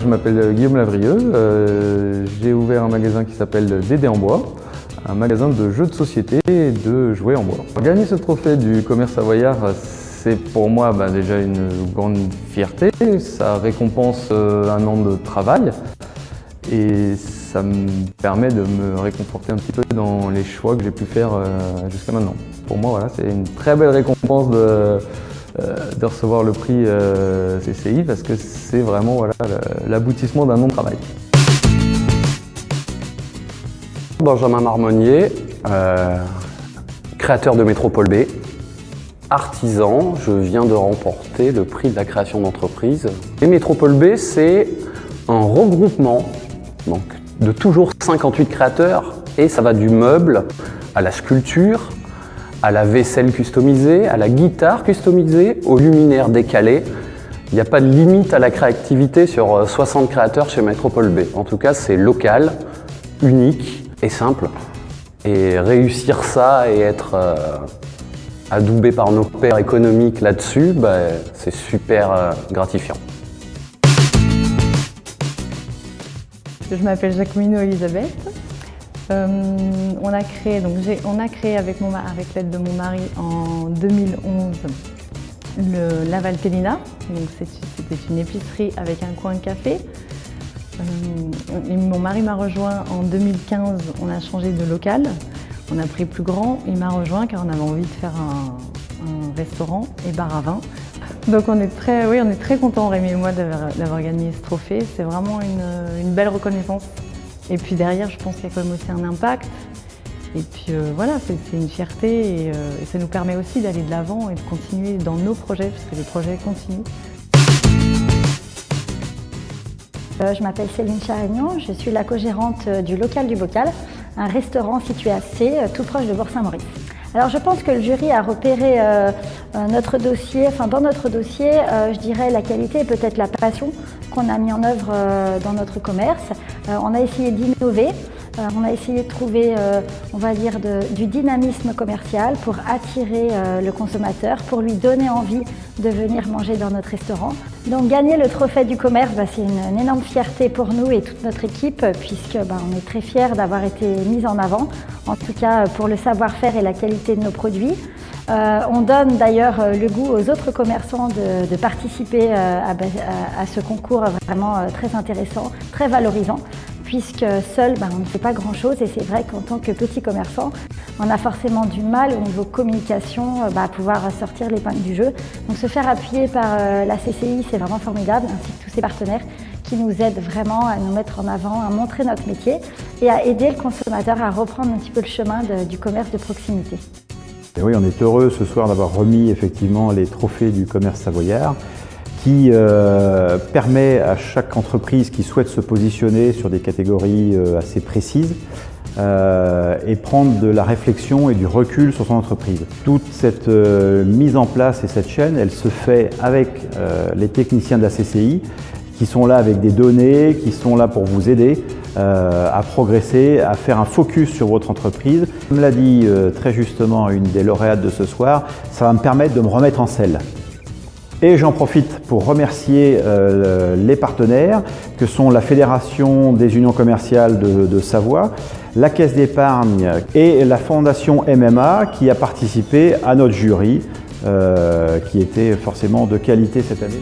Je m'appelle Guillaume Lavrieux, j'ai ouvert un magasin qui s'appelle Dédé en bois, un magasin de jeux de société et de jouets en bois. Gagner ce trophée du commerce savoyard, c'est pour moi déjà une grande fierté. Ça récompense un an de travail et ça me permet de me réconforter un petit peu dans les choix que j'ai pu faire jusqu'à maintenant. Pour moi, voilà, c'est une très belle récompense de recevoir le prix CCI parce que c'est vraiment l'aboutissement d'un long travail. Benjamin Marmonnier, créateur de Métropole B, artisan, je viens de remporter le prix de la création d'entreprise. Et Métropole B, c'est un regroupement de toujours 58 créateurs et ça va du meuble à la sculpture, à la vaisselle customisée, à la guitare customisée, aux luminaires décalés. Il n'y a pas de limite à la créativité sur 60 créateurs chez Métropole B. En tout cas, c'est local, unique et simple. Et réussir ça et être adoubé par nos pairs économiques là-dessus, c'est super gratifiant. Je m'appelle Jacquemino Elisabeth. On a créé avec l'aide de mon mari en 2011 la Valtellina. C'était une épicerie avec un coin café. Mon mari m'a rejoint en 2015, on a changé de local. On a pris plus grand, il m'a rejoint car on avait envie de faire un restaurant et bar à vin. Donc on est très contents, Rémi et moi, d'avoir gagné ce trophée. C'est vraiment une belle reconnaissance. Et puis derrière, je pense qu'il y a quand même aussi un impact. Et puis voilà, c'est une fierté et ça nous permet aussi d'aller de l'avant et de continuer dans nos projets, parce que les projets continuent. Je m'appelle Céline Charagnon, je suis la co-gérante du Local du Bocal, un restaurant situé à C, tout proche de Bourg-Saint-Maurice. Alors je pense que le jury a repéré dans notre dossier, je dirais la qualité et peut-être la passion qu'on a mis en œuvre dans notre commerce. On a essayé d'innover, on a essayé de trouver, on va dire, du dynamisme commercial pour attirer le consommateur, pour lui donner envie de venir manger dans notre restaurant. Donc gagner le trophée du commerce, c'est une énorme fierté pour nous et toute notre équipe, puisque on est très fiers d'avoir été mis en avant, en tout cas pour le savoir-faire et la qualité de nos produits. On donne d'ailleurs le goût aux autres commerçants de participer à ce concours vraiment très intéressant, très valorisant, puisque seul, on ne fait pas grand-chose et c'est vrai qu'en tant que petit commerçant, on a forcément du mal au niveau communication à pouvoir sortir l'épingle du jeu. Donc se faire appuyer par la CCI, c'est vraiment formidable, ainsi que tous ses partenaires qui nous aident vraiment à nous mettre en avant, à montrer notre métier et à aider le consommateur à reprendre un petit peu le chemin du commerce de proximité. Et oui, on est heureux ce soir d'avoir remis effectivement les trophées du commerce savoyard qui permet à chaque entreprise qui souhaite se positionner sur des catégories assez précises et prendre de la réflexion et du recul sur son entreprise. Toute cette mise en place et cette chaîne, elle se fait avec les techniciens de la CCI qui sont là avec des données, qui sont là pour vous aider à progresser, à faire un focus sur votre entreprise. Comme l'a dit très justement une des lauréates de ce soir, ça va me permettre de me remettre en selle. Et j'en profite pour remercier les partenaires que sont la Fédération des Unions Commerciales de Savoie, la Caisse d'Épargne et la Fondation MMA qui a participé à notre jury qui était forcément de qualité cette année.